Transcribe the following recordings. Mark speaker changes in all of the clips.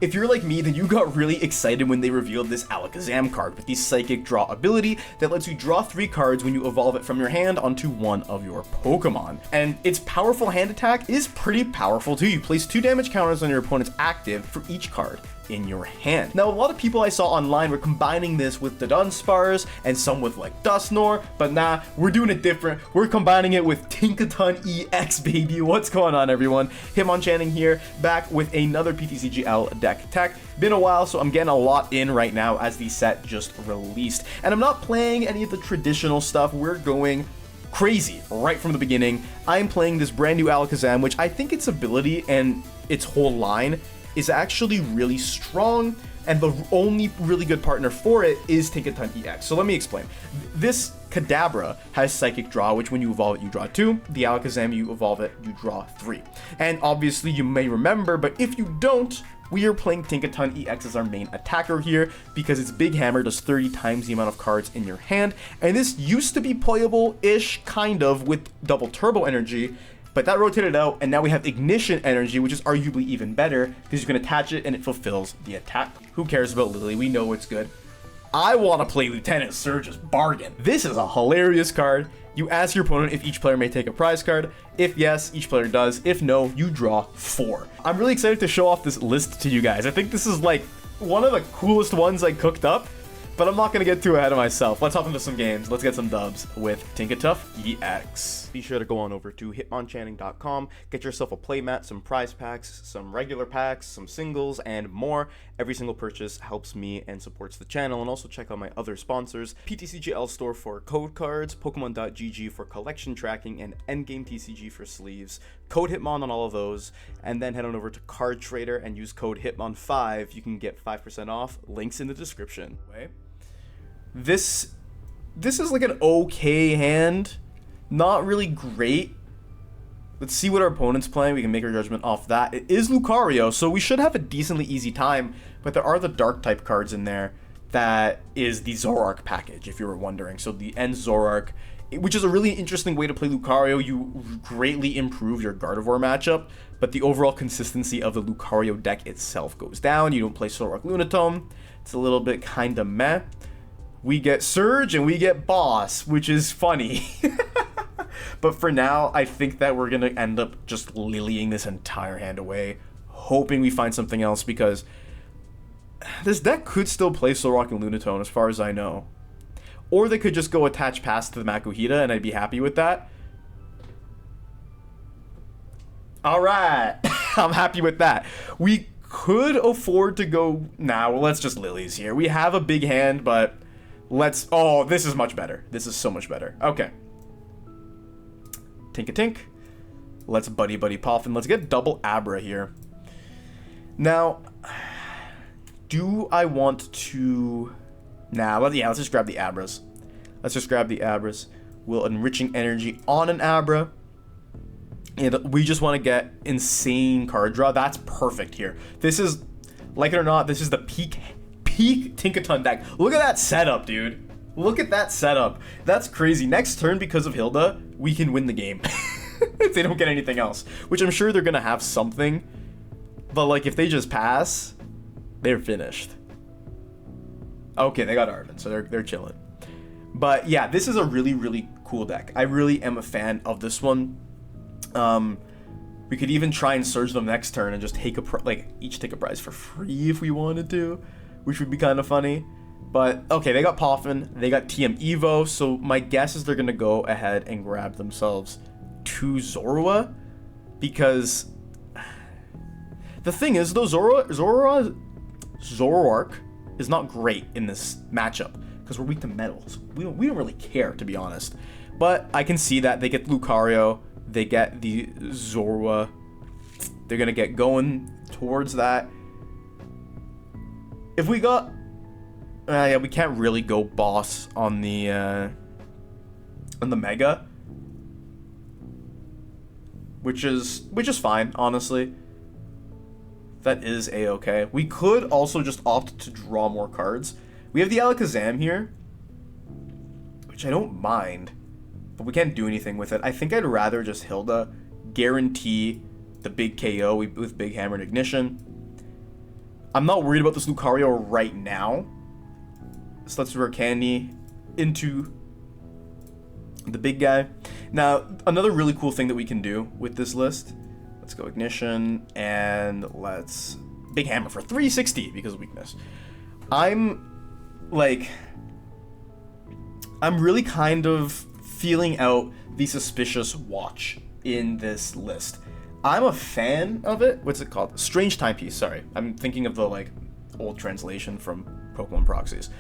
Speaker 1: If you're like me, then you got really excited when they revealed this Alakazam card with the Psychic Draw ability that lets you draw 3 cards when you evolve it from your hand onto one of your Pokemon. And its powerful hand attack is pretty powerful too. You place 2 damage counters on your opponent's active for each card in your hand. Now, a lot of people I saw online were combining this with the Dunsparce and some with like Dusknoir, but nah, we're doing it different. We're combining it with Tinkaton EX, baby. What's going on, everyone? Hitmonchanting here, back with another PTCGL deck tech. Been a while, so I'm getting a lot in right now as the set just released. And I'm not playing any of the traditional stuff. We're going crazy right from the beginning. I'm playing this brand new Alakazam, which I think its ability and its whole line is actually really strong, and the only really good partner for it is Tinkaton EX. So let me explain. This Kadabra has Psychic Draw, which when you evolve it, you draw 2. The Alakazam, you evolve it, you draw 3. And obviously you may remember, but if you don't, we are playing Tinkaton EX as our main attacker here because its Big Hammer does 30 times the amount of cards in your hand. And this used to be playable-ish, kind of, with double turbo energy, but that rotated out, and now we have Ignition Energy, which is arguably even better because you can attach it and it fulfills the attack. Who cares about Lillie? We know it's good. I want to play Lieutenant Surge's Bargain. This is a hilarious card. You ask your opponent if each player may take a prize card. If yes, each player does. If no, you draw 4. I'm really excited to show off this list to you guys. I think this is like one of the coolest ones I cooked up, but I'm not going to get too ahead of myself. Let's hop into some games. Let's get some dubs with Tinkatuff EX. Be sure to go on over to hitmonchanting.com, get yourself a playmat, some prize packs, some regular packs, some singles, and more. Every single purchase helps me and supports the channel. And also check out my other sponsors, PTCGL store for code cards, Pokemon.gg for collection tracking, and Endgame TCG for sleeves. Code Hitmon on all of those, and then head on over to Card Trader and use code Hitmon5. You can get 5% off. Links in the description. This is like an okay hand. Not really great. Let's see what our opponent's playing. We can make our judgment off that. It is Lucario, so we should have a decently easy time, but there are the dark type cards in there. That is the Zoroark package, if you were wondering. So the End Zoroark, which is a really interesting way to play Lucario. You greatly improve your Gardevoir matchup, but the overall consistency of the Lucario deck itself goes down. You don't play Zoroark Lunatone. It's a little bit kind of meh. We get Surge and we get Boss, which is funny. But for now, I think that we're going to end up just Lilying this entire hand away, hoping we find something else, because this deck could still play Zoroark and Lunatone as far as I know. Or they could just go attach past to the Makuhita and I'd be happy with that. Alright, I'm happy with that. We could afford to go... Nah, well, let's just Lilies here. We have a big hand, but let's... Oh, this is much better. This is so much better. Okay. Tinkatink. Let's Buddy-Buddy Poffin. Let's get double Abra here. Now, do I want to... Nah, let's just grab the Abras. Let's just grab the Abras. We'll Enriching Energy on an Abra. And we just want to get insane card draw. That's perfect here. This is, like it or not, this is the peak Tinkaton deck. Look at that setup, dude. Look at that setup. That's crazy. Next turn, because of Hilda, we can win the game. If they don't get anything else. Which I'm sure they're going to have something. But, like, if they just pass, they're finished. Okay, they got Arvin, so they're chilling. But, yeah, this is a really, really cool deck. I really am a fan of this one. We could even try and surge them next turn and just take each take a prize for free if we wanted to, which would be kind of funny. But okay, they got Poffin, they got TM Evo, so my guess is they're gonna go ahead and grab themselves 2 Zorua, because the thing is, though, Zoroark is not great in this matchup because we're weak to metal. So we don't really care, to be honest. But I can see that they get Lucario. They get the Zorua. They're going to get going towards that. If we got... yeah, we can't really go boss on the Mega. Which is fine, honestly. That is a-okay. We could also just opt to draw more cards. We have the Alakazam here, which I don't mind. But we can't do anything with it. I think I'd rather just Hilda guarantee the big KO with Big Hammer and Ignition. I'm not worried about this Lucario right now. So let's Rare Candy into the big guy. Now, another really cool thing that we can do with this list, let's go Ignition, and let's Big Hammer for 360 because of weakness. I'm really kind of feeling out the Suspicious Watch in this list. I'm a fan of it. What's it called? Strange Timepiece, sorry. I'm thinking of the old translation from Pokemon Proxies.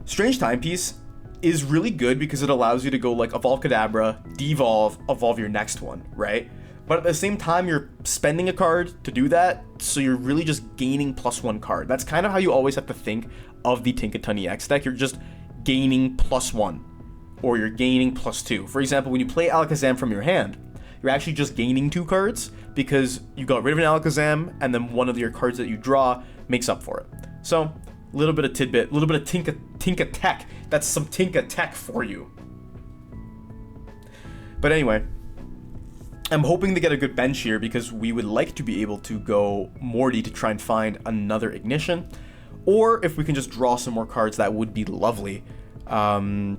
Speaker 1: Strange Timepiece is really good because it allows you to go evolve Kadabra, devolve, evolve your next one, right? But at the same time, you're spending a card to do that, so you're really just gaining +1 card. That's kind of how you always have to think of the Tinkaton EX deck. You're just gaining +1, or you're gaining +2. For example, when you play Alakazam from your hand, you're actually just gaining 2 cards because you got rid of an Alakazam, and then one of your cards that you draw makes up for it. So, a little bit of tidbit, a little bit of Tinka tech. That's some Tinka tech for you. But anyway, I'm hoping to get a good bench here because we would like to be able to go Morty to try and find another Ignition. Or if we can just draw some more cards, that would be lovely. They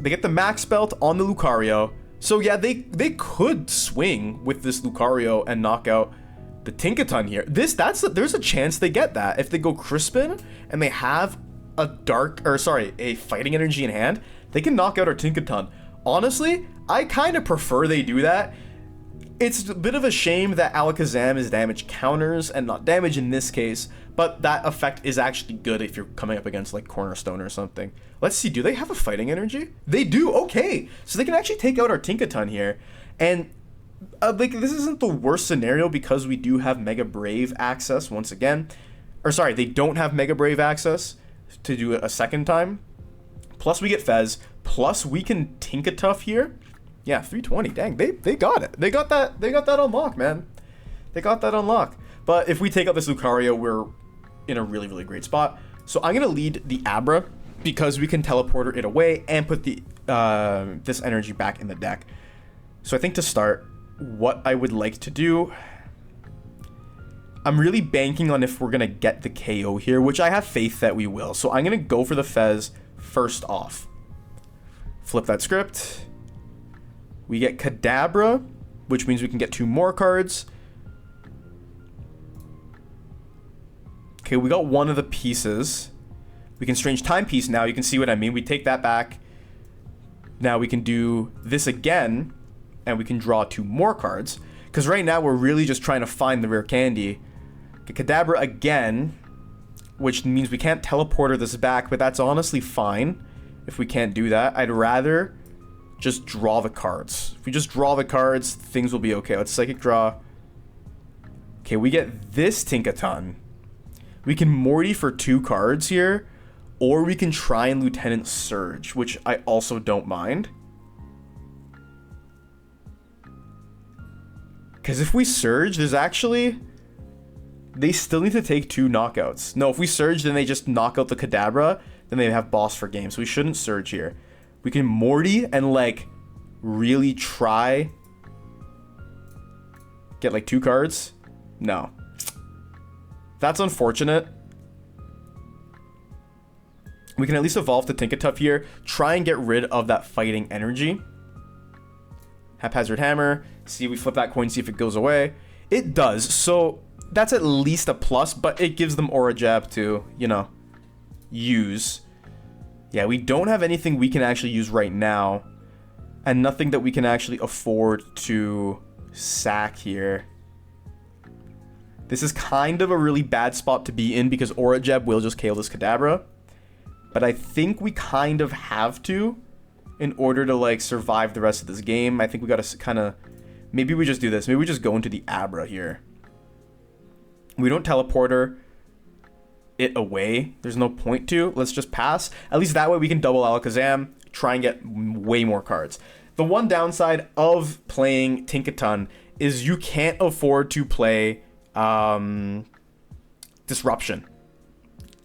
Speaker 1: get the Max Belt on the Lucario. So yeah, they could swing with this Lucario and knock out the Tinkaton here. There's a chance they get that. If they go Crispin and they have a Fighting Energy in hand, they can knock out our Tinkaton. Honestly, I kind of prefer they do that. It's a bit of a shame that Alakazam is damage counters and not damage in this case, but that effect is actually good if you're coming up against Cornerstone or something. Let's see, do they have a Fighting Energy? They do, okay. So they can actually take out our Tinkaton here. And this isn't the worst scenario because we do have Mega Brave access once again. Or sorry, they don't have Mega Brave access to do it a second time. Plus we get Fez, plus we can Tinkatuff here. Yeah, 320. Dang, they got it. They got that unlocked, man. They got that unlocked. But if we take out this Lucario, we're in a really, really great spot. So I'm gonna lead the Abra because we can teleporter it away and put the this energy back in the deck. So I think to start, what I would like to do, I'm really banking on if we're gonna get the KO here, which I have faith that we will. So I'm gonna go for the Fez first off. Flip that script. We get Kadabra, which means we can get 2 more cards. Okay, we got one of the pieces. We can Strange Timepiece now. You can see what I mean. We take that back. Now we can do this again, and we can draw 2 more cards. Because right now we're really just trying to find the Rare Candy. Get Kadabra again, which means we can't teleporter this back, but that's honestly fine if we can't do that. I'd rather just draw the cards. If we just draw the cards, things will be okay. Let's Psychic Draw. Okay, we get this Tinkaton. We can Morty for 2 cards here, or we can try and Lieutenant Surge, which I also don't mind. Because if we Surge, there's actually... They still need to take 2 knockouts. No, if we Surge, then they just knock out the Kadabra, then they have boss for game, so we shouldn't Surge here. We can Morty and really try get 2 cards. No, that's unfortunate. We can at least evolve to Tinkatuff here, try and get rid of that Fighting Energy. Haphazard Hammer, see, we flip that coin, see if it goes away. It does, so that's at least a plus, but it gives them Aura Jab to, use. Yeah, we don't have anything we can actually use right now, and nothing that we can actually afford to sack here. This is kind of a really bad spot to be in because Aura Jab will just KO this Kadabra, but I think we kind of have to in order to survive the rest of this game. I think we gotta kind of, maybe we just do this. Maybe we just go into the Abra here. We don't teleporter it away. There's no point to. Let's just pass. At least that way we can double Alakazam, try and get way more cards. The one downside of playing Tinkaton is you can't afford to play Disruption.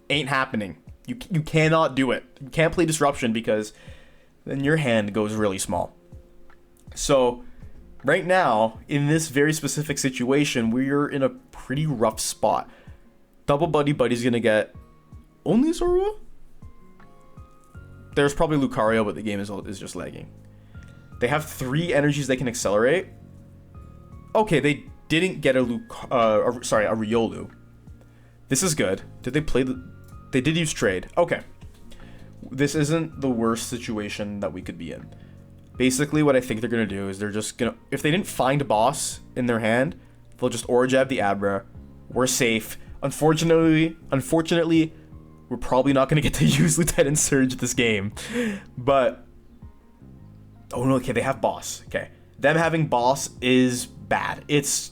Speaker 1: Ain't happening. You cannot do it. You can't play Disruption because then your hand goes really small. So right now, in this very specific situation, we're in a pretty rough spot. Double Buddy-Buddy's gonna get only Zorua? There's probably Lucario, but the game is just lagging. They have 3 energies they can accelerate. Okay, they didn't get a Riolu. This is good. Did they play they did use trade. Okay. This isn't the worst situation that we could be in. Basically, what I think they're gonna do is they're just gonna, if they didn't find a boss in their hand, they'll just Aura Jab the Abra. We're safe. Unfortunately, we're probably not gonna get to use Lieutenant Surge this game. But oh no, okay, they have boss. Okay. Them having boss is bad. It's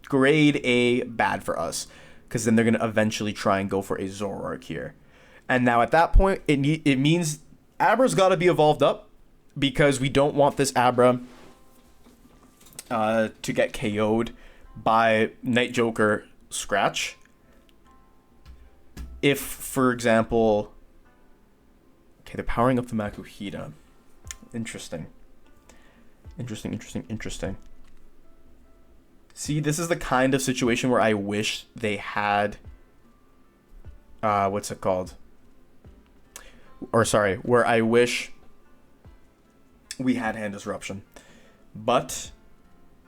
Speaker 1: grade A bad for us. Because then they're gonna eventually try and go for a Zoroark here. And now at that point, it means Abra's gotta be evolved up. Because we don't want this Abra to get KO'd by Night Joker Scratch. If, for example... Okay, they're powering up the Makuhita. Interesting. Interesting. See, this is the kind of situation where I wish they had... what's it called? Or sorry, where I wish we had Hand Disruption. But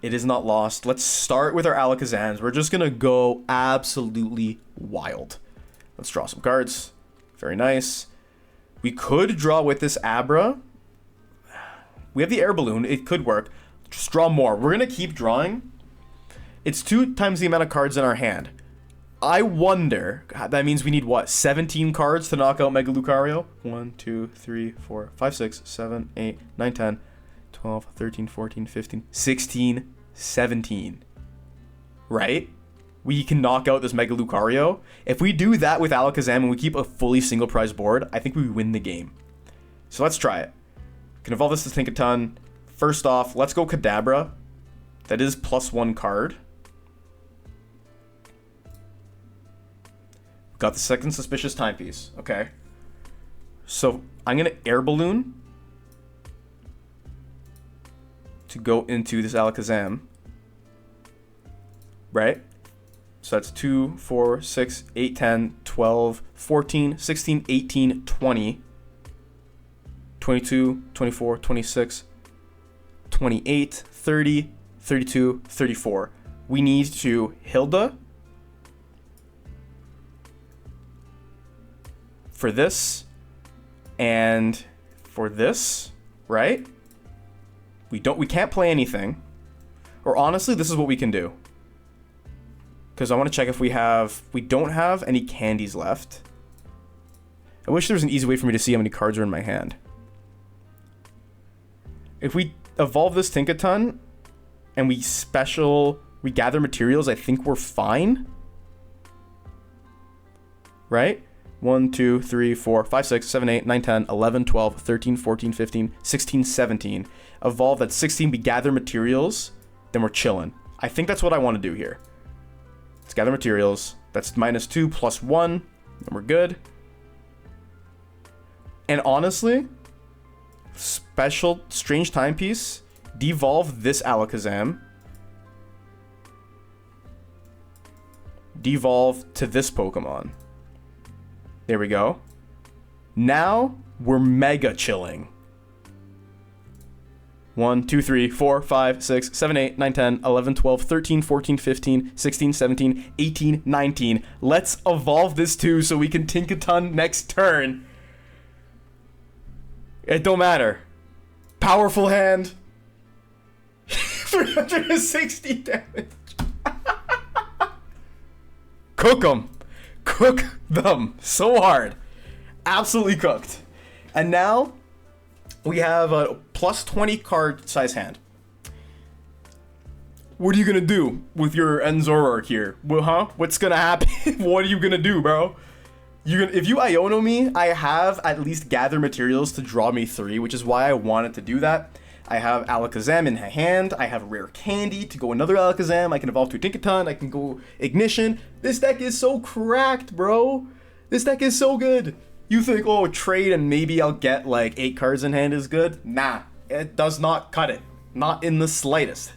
Speaker 1: it is not lost. Let's start with our Alakazams. We're just going to go absolutely wild. Let's draw some cards. Very nice. We could draw with this Abra. We have the Air Balloon. It could work. Just draw more. We're going to keep drawing. It's 2 times the amount of cards in our hand. I wonder, that means we need what, 17 cards to knock out Mega Lucario? 1, 2, 3, 4, 5, 6, 7, 8, 9, 10, 12, 13, 14, 15, 16, 17. Right? We can knock out this Mega Lucario. If we do that with Alakazam and we keep a fully single prize board, I think we win the game. So let's try it. Can evolve this to Tinkaton. First off, let's go Kadabra. That is +1 card. Got the second Suspicious Timepiece. Okay. So I'm going to Air Balloon to go into this Alakazam. Right? So that's 2, 4, 6, 8, 10, 12, 14, 16, 18, 20, 22, 24, 26, 28, 30, 32, 34. We need to Hilda for this and for this, right? We can't play anything. Or honestly, this is what we can do. Because I want to check if we don't have any candies left. I wish there was an easy way for me to see how many cards are in my hand. If we evolve this Tinkaton and we gather materials, I think we're fine. Right? 1, 2, 3, 4, 5, 6, 7, 8, 9, 10, 11, 12, 13, 14, 15, 16, 17. Evolve at 16, we gather materials, then we're chilling. I think that's what I want to do here. Let's gather materials. That's -2 +1, and we're good. And honestly, special Strange Timepiece, devolve this Alakazam. Devolve to this Pokemon. There we go. Now we're mega chilling. 1, 2, 3, 4, 5, 6, 7, 8, 9, 10, 11, 12, 13, 14, 15, 16, 17, 18, 19. Let's evolve this too so we can Tinkaton next turn. It don't matter. Powerful hand. 360 damage. Cook them. Cook them so hard. Absolutely cooked. And now we have a +20 card size hand. What are you gonna do with your Zoroark here? Well, huh? What's gonna happen? What are you gonna do, bro? If you Iono me, I have at least gather materials to draw me 3, which is why I wanted to do that. I have Alakazam in hand. I have Rare Candy to go another Alakazam. I can evolve to Tinkaton. I can go Ignition. This deck is so cracked, bro. This deck is so good. You think, oh, trade and maybe I'll get like 8 cards in hand is good? Nah, it does not cut it. Not in the slightest.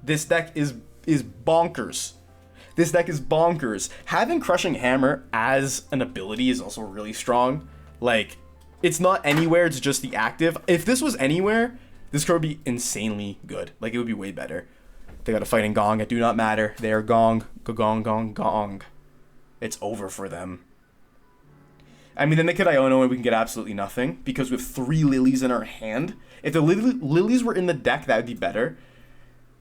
Speaker 1: This deck is bonkers. This deck is bonkers. Having Crushing Hammer as an ability is also really strong. Like, it's not anywhere, it's just the active. If this was anywhere, this card would be insanely good. Like, it would be way better. They got a Fighting Gong. It do not matter. They are gong, gong, gong, gong. It's over for them. I mean, then they could Iono and we can get absolutely nothing. Because with 3 Lilies in our hand, if the Lilies were in the deck, that would be better.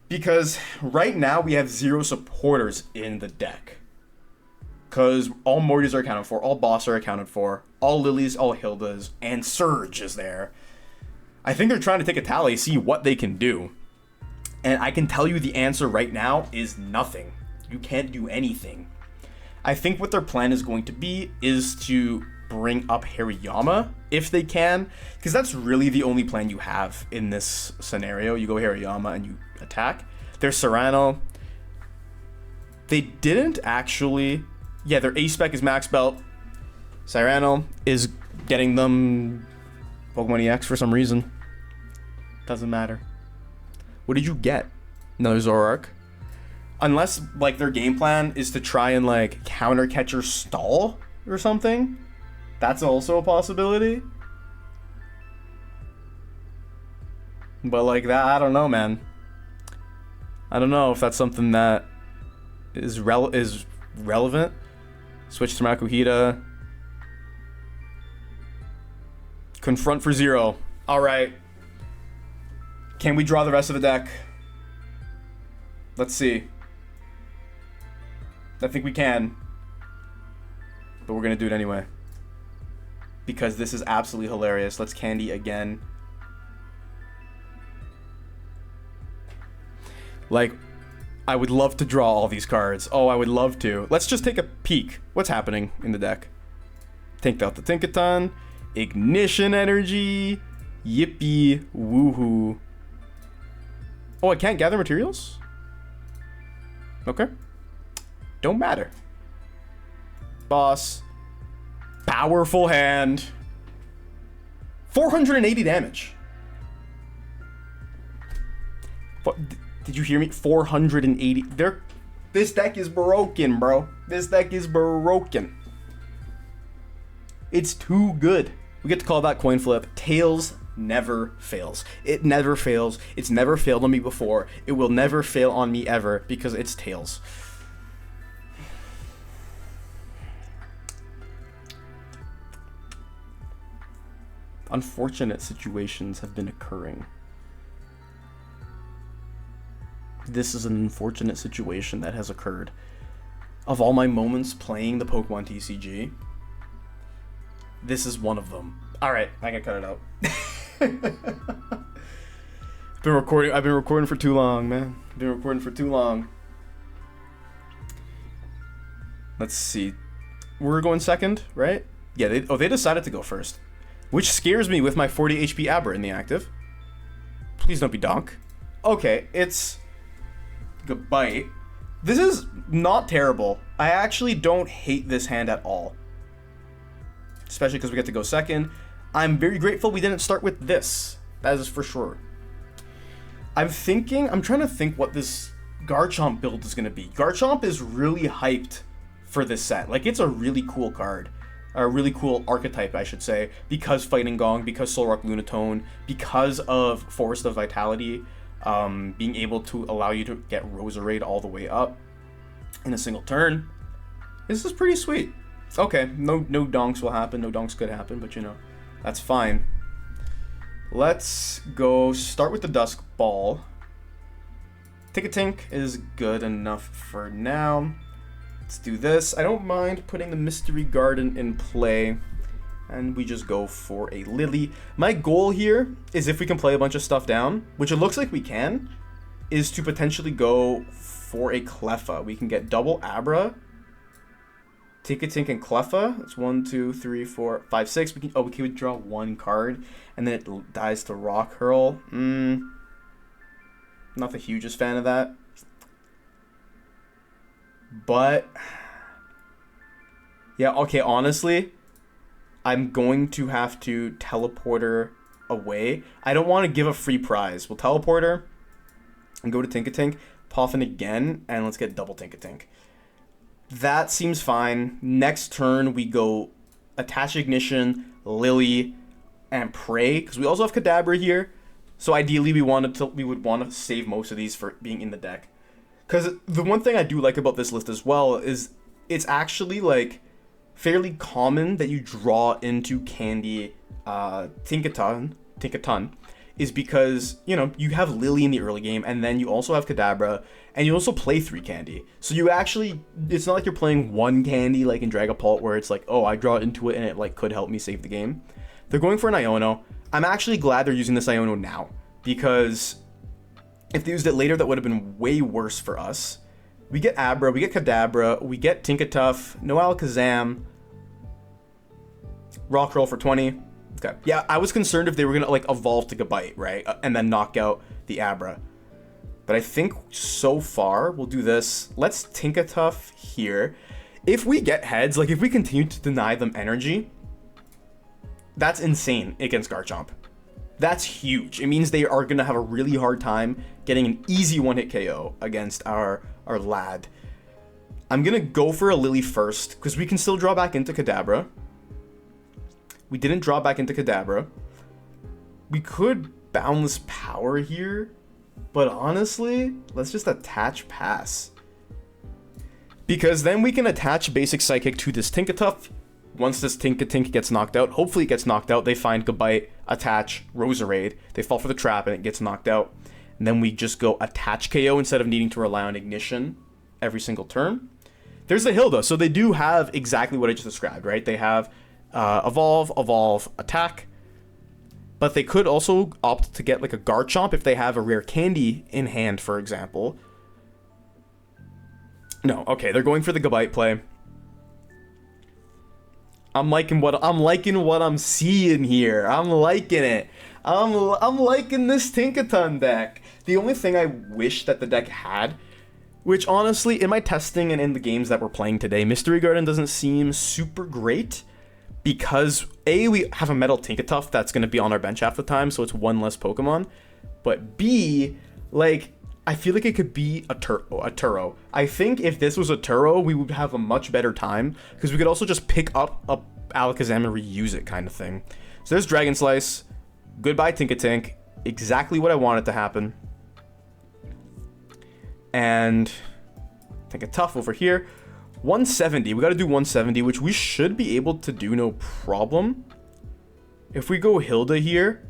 Speaker 1: Because right now we have 0 supporters in the deck. Because all Mortys are accounted for, all Boss are accounted for, all Lilies, all Hildas, and Surge is there. I think they're trying to take a tally, see what they can do. And I can tell you the answer right now is nothing. You can't do anything. I think what their plan is going to be is to bring up Hariyama, if they can. Because that's really the only plan you have in this scenario. You go Hariyama and you attack. There's Serrano. They didn't actually... Yeah, their A-Spec is Max Belt. Serrano is getting them Pokemon EX for some reason. Doesn't matter. What did you get? Another Zoroark? Unless, like, their game plan is to try and, like, counter catcher stall or something. That's also a possibility. But, like, that, I don't know, man. I don't know if that's something that is relevant. Switch to Makuhita. Confront for 0. Alright. Can we draw the rest of the deck? Let's see. I think we can. But we're going to do it anyway. Because this is absolutely hilarious. Let's Candy again. Like, I would love to draw all these cards. Oh, I would love to. Let's just take a peek. What's happening in the deck? Take out the Tinkaton. Ignition Energy. Yippee. Woohoo. Oh, I can't gather materials? Okay. Don't matter. Boss. Powerful hand. 480 damage. What, did you hear me? 480. This deck is broken, bro. This deck is broken. It's too good. We get to call that coin flip. Tails never fails. It never fails. It's never failed on me before. It will never fail on me ever because it's Tails. Unfortunate situations have been occurring. This is an unfortunate situation that has occurred. Of all my moments playing the Pokemon TCG, this is one of them. Alright, I can cut it out. I've been recording for too long, man. I've been recording for too long. Let's see. We're going second, right? Yeah, they decided to go first. Which scares me with my 40 HP Abra in the active. Please don't be Donk. Okay, it's Goodbye. This is not terrible. I actually don't hate this hand at all. Especially because we get to go second. I'm very grateful we didn't start with this. That is for sure. I'm trying to think what this Garchomp build is going to be. Garchomp is really hyped for this set. Like, it's a really cool card. A really cool archetype, I should say. Because Fighting Gong, because Solrock Lunatone, because of Forest of Vitality. Being able to allow you to get Roserade all the way up in a single turn. This is pretty sweet. Okay, no donks will happen. No donks could happen, but you know, that's fine. Let's go start with the Dusk Ball. Tinkatink is good enough for now. Let's do this. I don't mind putting the Mystery Garden in play. And we just go for a Lillie. My goal here is, if we can play a bunch of stuff down, which it looks like we can, is to potentially go for a Cleffa. We can get double Abra, Tinkatink and Cleffa. That's 1, 2, 3, 4, 5, 6. We can draw one card, and then it dies to Rock Hurl. Not the hugest fan of that. But yeah, okay, honestly, I'm going to have to teleport her away. I don't want to give a free prize. We'll teleport her and go to Tinkatink, Poffin again, and let's get double Tinkatink. That seems fine. Next turn, we go attach Ignition, Lillie, and Pray, because we also have Kadabra here. So ideally, we would want to save most of these for being in the deck. Because the one thing I do like about this list as well is it's actually like fairly common that you draw into Candy Tinkaton, is because, you know, you have Lillie in the early game, and then you also have Kadabra, and you also play 3 Candy. So you actually, it's not like you're playing 1 Candy like in Dragapult, where it's like, oh, I draw into it and it like could help me save the game. They're going for an Iono. I'm actually glad they're using this Iono now, because if they used it later, that would have been way worse for us. We get Abra, we get Kadabra, we get Tinkatuff, no Alakazam, Rock Roll for 20. Okay. Yeah, I was concerned if they were going to like evolve to Gabite, right? And then knock out the Abra. But I think so far we'll do this. Let's Tinkatuff here. If we get heads, like if we continue to deny them energy, that's insane against Garchomp. That's huge. It means they are going to have a really hard time getting an easy one-hit KO against our lad. I'm going to go for a Lillie first, because we can still draw back into Kadabra. We didn't draw back into Kadabra. We could Boundless Power here, but honestly, let's just attach Pass. Because then we can attach Basic Psychic to this Tinkatuff. Once this Tinkatink gets knocked out, hopefully it gets knocked out, they find Gabite, attach, Roserade, they fall for the trap and it gets knocked out. And then we just go attach KO instead of needing to rely on Ignition every single turn. There's the Hilda, so they do have exactly what I just described, right? They have evolve, attack. But they could also opt to get like a Garchomp if they have a Rare Candy in hand, for example. No, okay, they're going for the Gabite play. I'm liking what I'm seeing here. I'm liking it. I'm liking this Tinkaton deck. The only thing I wish that the deck had, which honestly, in my testing and in the games that we're playing today, Mystery Garden doesn't seem super great. Because, A, we have a Metal Tinkatuff that's going to be on our bench half the time, so it's one less Pokemon. But B, like, I feel like it could be a Turo. I think if this was a Turo, we would have a much better time, because we could also just pick up a Alakazam and reuse it kind of thing. So there's Dragon Slice. Goodbye, Tinkatink. Exactly what I wanted to happen. And Tinkatuff over here. 170, we got to do 170, which we should be able to do no problem. If we go Hilda here,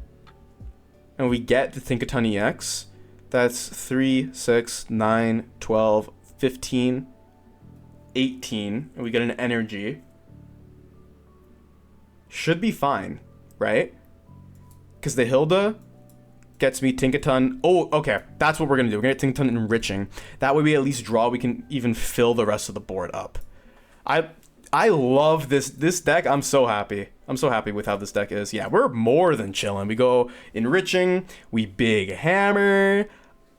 Speaker 1: and we get the Tinkaton EX, that's 3, 6, 9, 12, 15, 18, and we get an energy. Should be fine, right? Because the Hilda gets me Tinkaton. Oh, okay. That's what we're going to do. We're going to get Tinkaton Enriching. That way we at least draw. We can even fill the rest of the board up. I love this deck. I'm so happy. I'm so happy with how this deck is. Yeah, we're more than chilling. We go Enriching. We Big Hammer.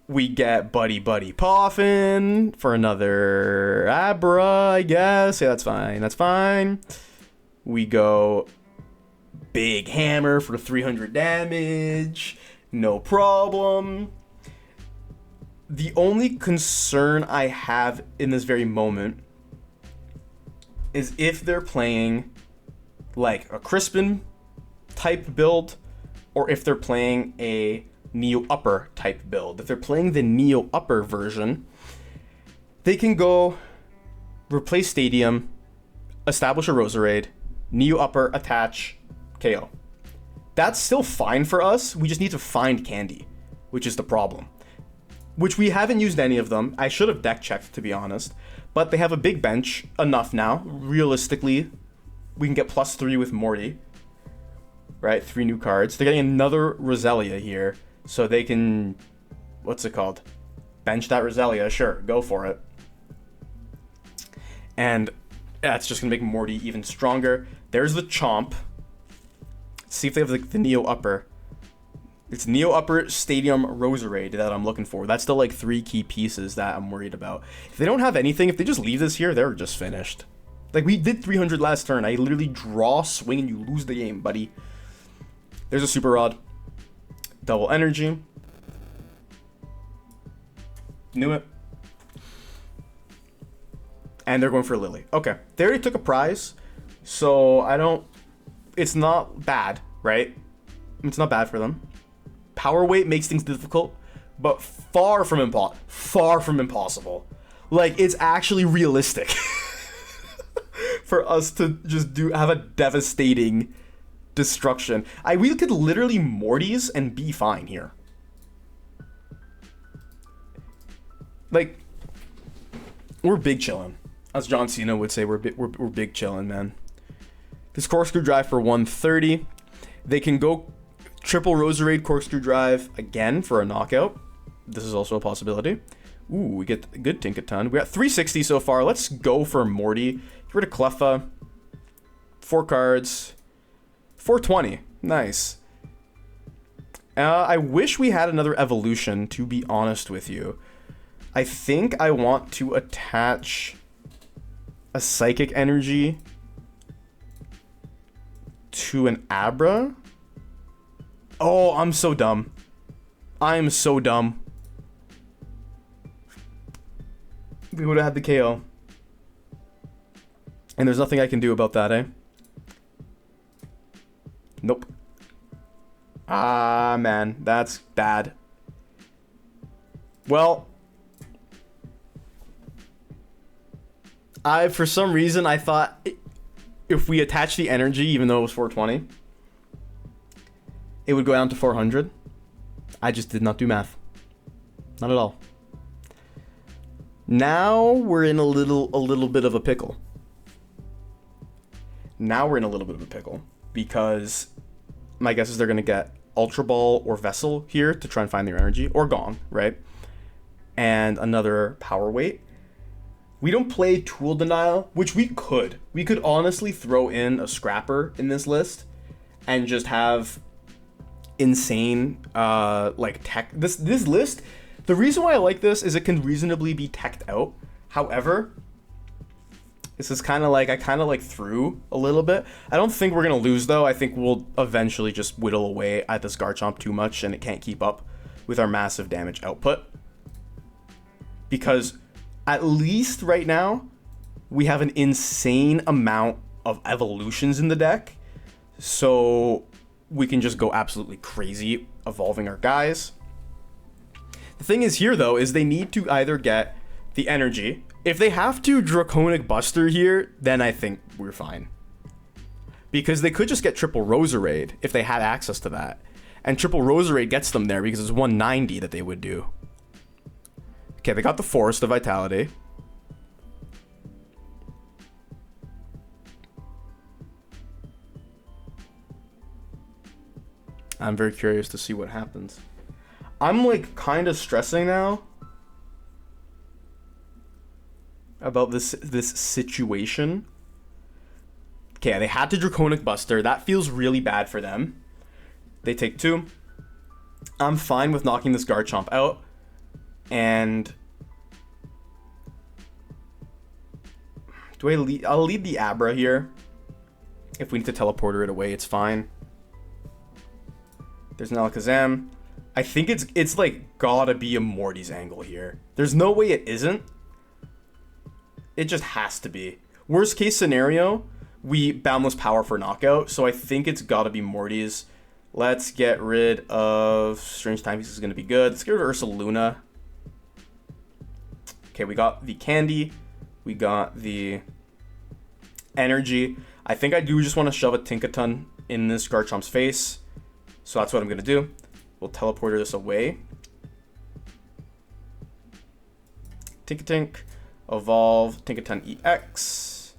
Speaker 1: We get Buddy-Buddy Poffin for another Abra, I guess. Yeah, that's fine. That's fine. We go Big Hammer for 300 damage. No problem. The only concern I have in this very moment is if they're playing like a Crispin type build, or if they're playing a Neo Upper type build. If they're playing the Neo Upper version, they can go replace Stadium, establish a Roserade, Neo Upper, attach, KO. That's still fine for us. We just need to find Candy, which is the problem. Which we haven't used any of them. I should have deck checked, to be honest. But they have a big bench, enough now. Realistically, we can get +3 with Morty. Right, 3 new cards. They're getting another Roselia here, so they can, what's it called? Bench that Roselia, sure, go for it. And that's just gonna make Morty even stronger. There's the Chomp. See if they have the Neo Upper. It's Neo Upper, Stadium, Roserade that I'm looking for. That's the like 3 key pieces that I'm worried about. If they don't have anything, if they just leave this here, they're just finished. Like, we did 300 last turn. I literally draw, swing, and you lose the game, buddy. There's a Super Rod. Double Energy. Knew it. And they're going for Lillie. Okay. They already took a prize. So I don't... It's not bad, right? It's not bad for them. Power weight makes things difficult, but far from impossible. Like, it's actually realistic for us to just have a devastating destruction. We could literally Mortys and be fine here. Like, we're big chillin'. As John Cena would say, we're big chillin', man. This Corkscrew Drive for 130. They can go triple Roserade Corkscrew Drive again for a knockout. This is also a possibility. Ooh, we get a good Tinkaton. We got 360 so far. Let's go for Morty. Get rid of Cleffa. 4 cards. 420. Nice. I wish we had another evolution, to be honest with you. I think I want to attach a Psychic Energy to an Abra. Oh, I'm so dumb. I am so dumb. We would have had the KO. And there's nothing I can do about that, eh? Nope. Ah, man. That's bad. Well, for some reason, I thought if we attach the energy, even though it was 420, it would go down to 400. I just did not do math. Not at all. Now we're in a little bit of a pickle. Because my guess is they're going to get Ultra Ball or Vessel here to try and find their energy, or Gong, right? And another Power Weight. We don't play Tool Denial, which we could. We could honestly throw in a Scrapper in this list and just have insane like tech. This list, the reason why I like this is it can reasonably be teched out. However, this is kind of like, I kind of like threw a little bit. I don't think we're going to lose though. I think we'll eventually just whittle away at this Garchomp too much and it can't keep up with our massive damage output. Because at least right now, we have an insane amount of evolutions in the deck. So we can just go absolutely crazy evolving our guys. The thing is here, though, is they need to either get the energy. If they have to Draconic Buster here, then I think we're fine. Because they could just get triple Roserade if they had access to that. And triple Roserade gets them there because it's 190 that they would do. Okay, they got the Forest of Vitality. I'm very curious to see what happens. I'm like kind of stressing now about this situation. Okay, they had to Draconic Buster. That feels really bad for them. They take 2. I'm fine with knocking this Garchomp out. And I'll lead the Abra here. If we need to teleporter it away, it's fine. There's an Alakazam. I think it's like gotta be a Morty's angle here. There's no way it isn't. It just has to be. Worst case scenario, we Boundless Power for knockout. So I think it's gotta be Morty's. Let's get rid of Strange Timepiece is gonna be good. Let's get rid of Ursaluna. Okay, we got the Candy. We got the Energy. I think I do just want to shove a Tinkaton in this Garchomp's face. So that's what I'm going to do. We'll teleporter this away. Tinkatink. Evolve. Tinkaton EX.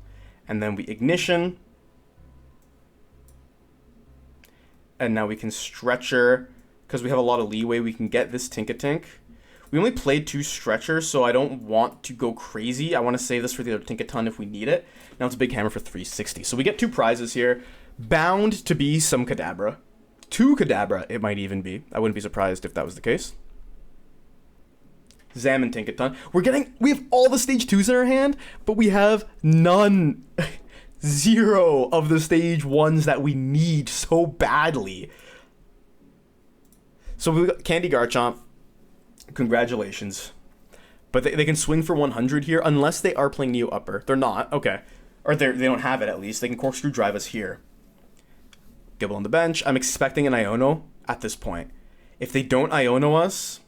Speaker 1: And then we Ignition. And now we can Stretcher. Because we have a lot of leeway, we can get this Tinkatink. We only played 2 Stretchers, so I don't want to go crazy. I want to save this for the other Tinkaton if we need it. Now it's a big hammer for 360. So we get 2 prizes here. Bound to be some Kadabra. 2 Kadabra, it might even be. I wouldn't be surprised if that was the case. Zam and Tinkaton. We have all the stage 2s in our hand, but we have none. 0 of the stage 1s that we need so badly. So we got Candy Garchomp. Congratulations. But they can swing for 100 here, unless they are playing Neo Upper. They're not, okay. Or they don't have it, at least. They can Corkscrew Drive us here. Gibble on the bench. I'm expecting an Iono at this point. If they don't Iono us,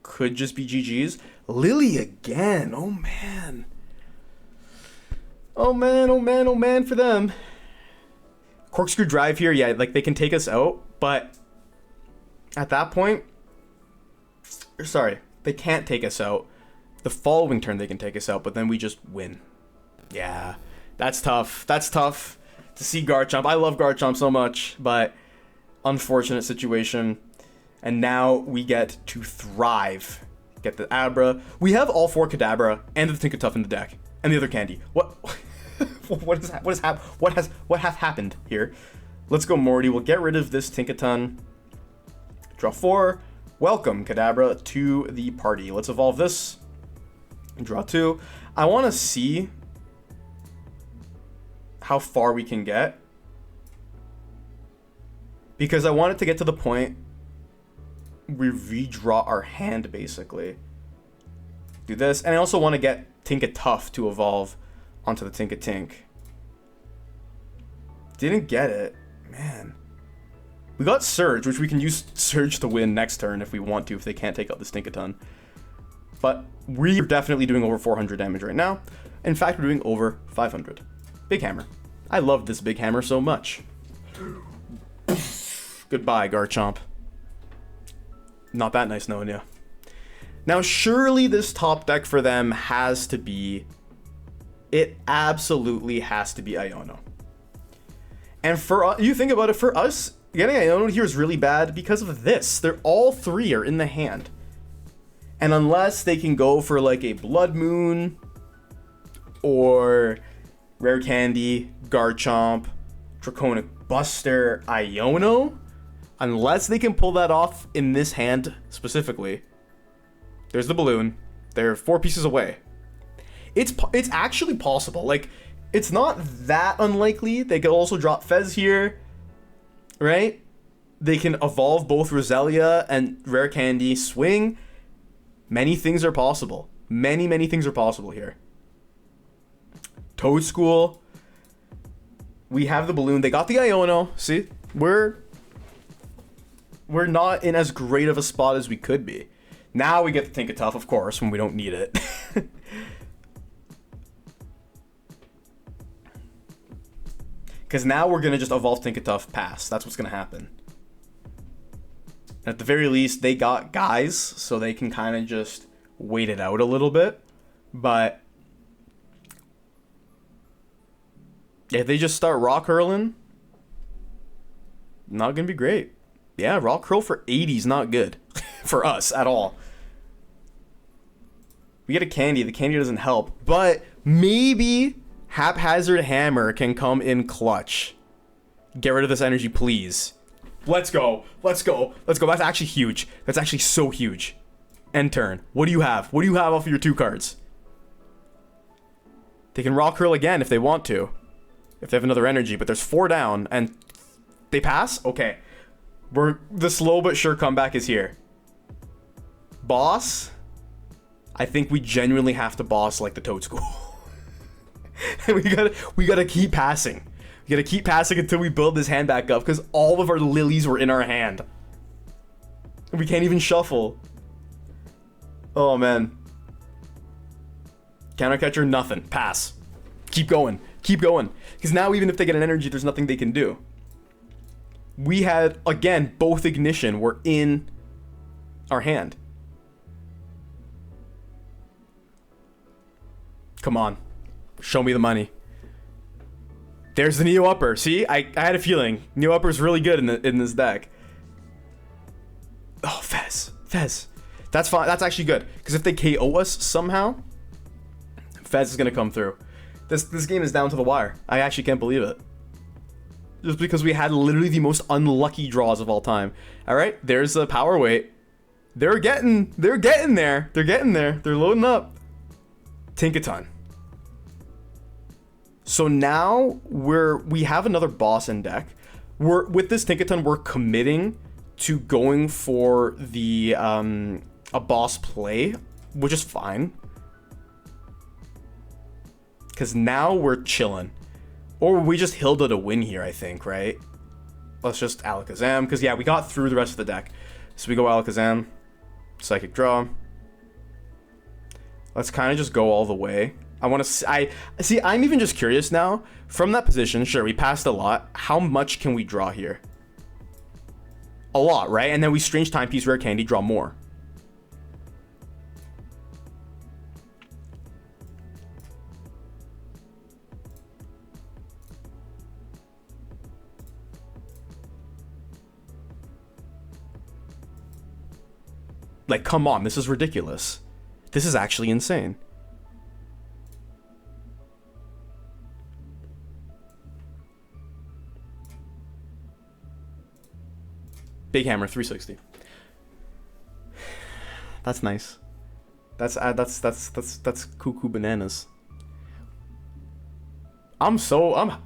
Speaker 1: could just be GG's. Lillie again, oh man. Oh man, oh man, oh man for them. Corkscrew Drive here, yeah, like they can take us out, but at that point, sorry, they can't take us out. The following turn they can take us out, but then we just win. Yeah, that's tough. That's tough to see Garchomp. I love Garchomp so much, but unfortunate situation. And now we get to thrive. Get the Abra. We have all 4 Kadabra and the Tinkatuff in the deck, and the other candy. What? What has happened here? Let's go Morty. We'll get rid of this Tinkaton. Draw 4. Welcome Kadabra to the party. Let's evolve this. Draw 2. I want to see how far we can get, because I want it to get to the point we redraw our hand, basically. Do this, and I also want to get Tinkatuff to evolve onto the Tinkatink. Didn't get it, man. We got Surge, which we can use Surge to win next turn if we want to, if they can't take out this Tinkaton. But we're definitely doing over 400 damage right now. In fact, we're doing over 500. Big Hammer. I love this Big Hammer so much. Goodbye, Garchomp. Not that nice knowing you. Now, surely this top deck for them has to be... It absolutely has to be Iono. And for you think about it, for us, getting Iono here is really bad because of this. They're all 3 are in the hand. And unless they can go for like a Bloodmoon or Rare Candy, Garchomp, Draconic Buster, Iono, unless they can pull that off in this hand specifically, there's the balloon. They're 4 pieces away. It's actually possible. Like, it's not that unlikely. They could also drop Fez here, right? They can evolve both Roselia and Rare Candy, swing. Many things are possible. Many things are possible here. Toad School. We have the balloon. They got the Iono. See, we're not in as great of a spot as we could be. Now we get the Tinkatuff, of course, when we don't need it. Because now we're going to just evolve Tinkatuff pass. That's what's going to happen. At the very least, they got guys, so they can kind of just wait it out a little bit. But if they just start rock hurling, not going to be great. Yeah, rock hurl for 80 is not good for us at all. We get a candy. The candy doesn't help. But maybe Haphazard Hammer can come in clutch. Get rid of this energy, please. Let's go. Let's go. Let's go. That's actually huge. That's actually so huge. End turn. What do you have? What do you have off of your 2 cards? They can rock hurl again if they want to. If they have another energy. But there's 4 down. And they pass? Okay. The slow but sure comeback is here. Boss? I think we genuinely have to boss like the Toad School. And we gotta keep passing. We gotta keep passing until we build this hand back up, because all of our Lilies were in our hand. And we can't even shuffle. Oh man. Counter catcher, nothing. Pass. Keep going. Keep going. Because now even if they get an energy, there's nothing they can do. We had, again, both Ignition were in our hand. Come on. Show me the money. There's the Neo Upper. See? I had a feeling. Neo Upper is really good in this deck. Oh, Fez. Fez. That's fine. That's actually good. Because if they KO us somehow, Fez is going to come through. This game is down to the wire. I actually can't believe it. Just because we had literally the most unlucky draws of all time. All right, there's the power weight. They're getting there. They're getting there. They're loading up. Tinkaton. So now we have another boss in deck. With this Tinkaton, we're committing to going for the a boss play which is fine. Because now we're chilling. Or we just Hilda to win here, I think, right? Let's just Alakazam, because yeah, we got through the rest of the deck. So we go Alakazam, Psychic Draw. Let's kind of just go all the way. I want to see, I'm even just curious now. From that position, sure, we passed a lot. How much can we draw here? A lot, right? And then we Strange Timepiece, Rare Candy, draw more. Like, come on, this is ridiculous. This is actually insane. Big Hammer 360. That's nice. That's cuckoo bananas.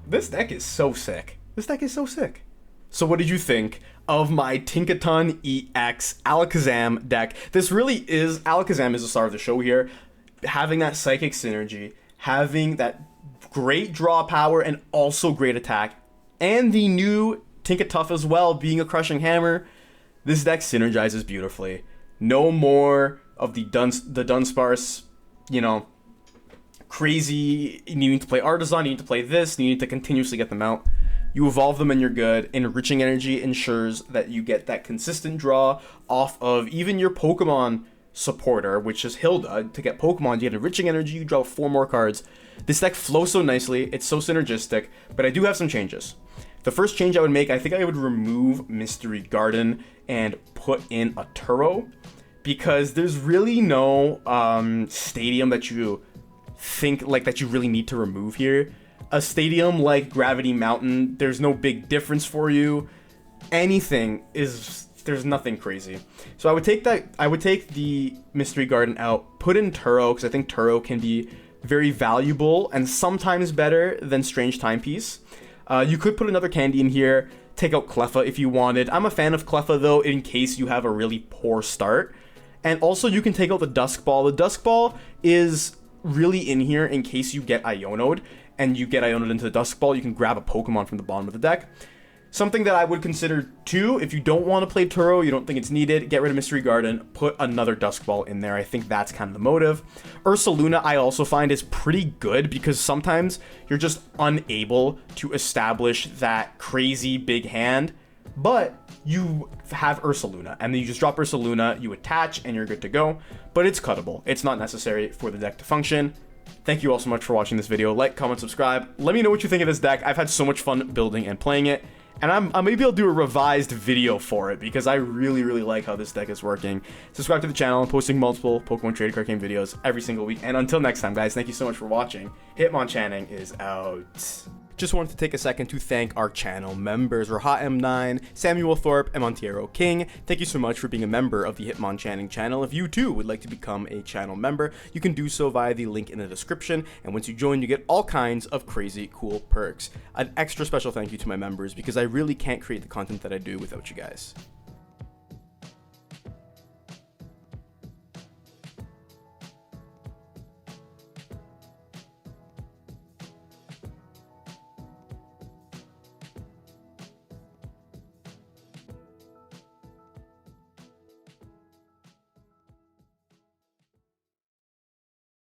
Speaker 1: This deck is so sick. This deck is so sick. So what did you think of my Tinkaton EX Alakazam deck? This really is, Alakazam is the star of the show here. Having that Psychic Synergy, having that great draw power and also great attack, and the new Tinkatuff as well, being a crushing hammer. This deck synergizes beautifully. No more of the Dunsparce, you know, crazy, you need to play Artisan, you need to play this, you need to continuously get them out. You evolve them and you're good. Enriching Energy ensures that you get that consistent draw off of even your Pokemon supporter, which is Hilda. To get Pokemon, you get Enriching Energy, you draw 4 more cards. This deck flows so nicely, it's so synergistic, but I do have some changes. The first change I would make, I think I would remove Mystery Garden and put in a Turo, because there's really no stadium that you think like that you really need to remove here. A stadium like Gravity Mountain, there's no big difference for you. There's nothing crazy. So I would take the Mystery Garden out, put in Turo, because I think Turo can be very valuable and sometimes better than Strange Timepiece. You could put another candy in here, take out Cleffa if you wanted. I'm a fan of Cleffa though, in case you have a really poor start. And also you can take out the Dusk Ball. The Dusk Ball is really in here in case you get Iono'd, and you get Iono'd into the Dusk Ball, you can grab a Pokemon from the bottom of the deck. Something that I would consider too, if you don't want to play Turo, you don't think it's needed, get rid of Mystery Garden, put another Dusk Ball in there. I think that's kind of the motive. Ursaluna I also find is pretty good, because sometimes you're just unable to establish that crazy big hand, but you have Ursaluna, and then you just drop Ursaluna, you attach, and you're good to go. But it's cuttable. It's not necessary for the deck to function. Thank you all so much for watching this video. Like, comment, subscribe. Let me know what you think of this deck. I've had so much fun building and playing it. And maybe I'll do a revised video for it, because I really, really like how this deck is working. Subscribe to the channel. I'm posting multiple Pokemon trading card game videos every single week. And until next time, guys, thank you so much for watching. Hitmonchanting is out. Just wanted to take a second to thank our channel members, Rahat M9, Samuel Thorpe, and Montiero King. Thank you so much for being a member of the Hitmonchanting channel. If you too would like to become a channel member, you can do so via the link in the description, and once you join, you get all kinds of crazy cool perks. An extra special thank you to my members, because I really can't create the content that I do without you guys.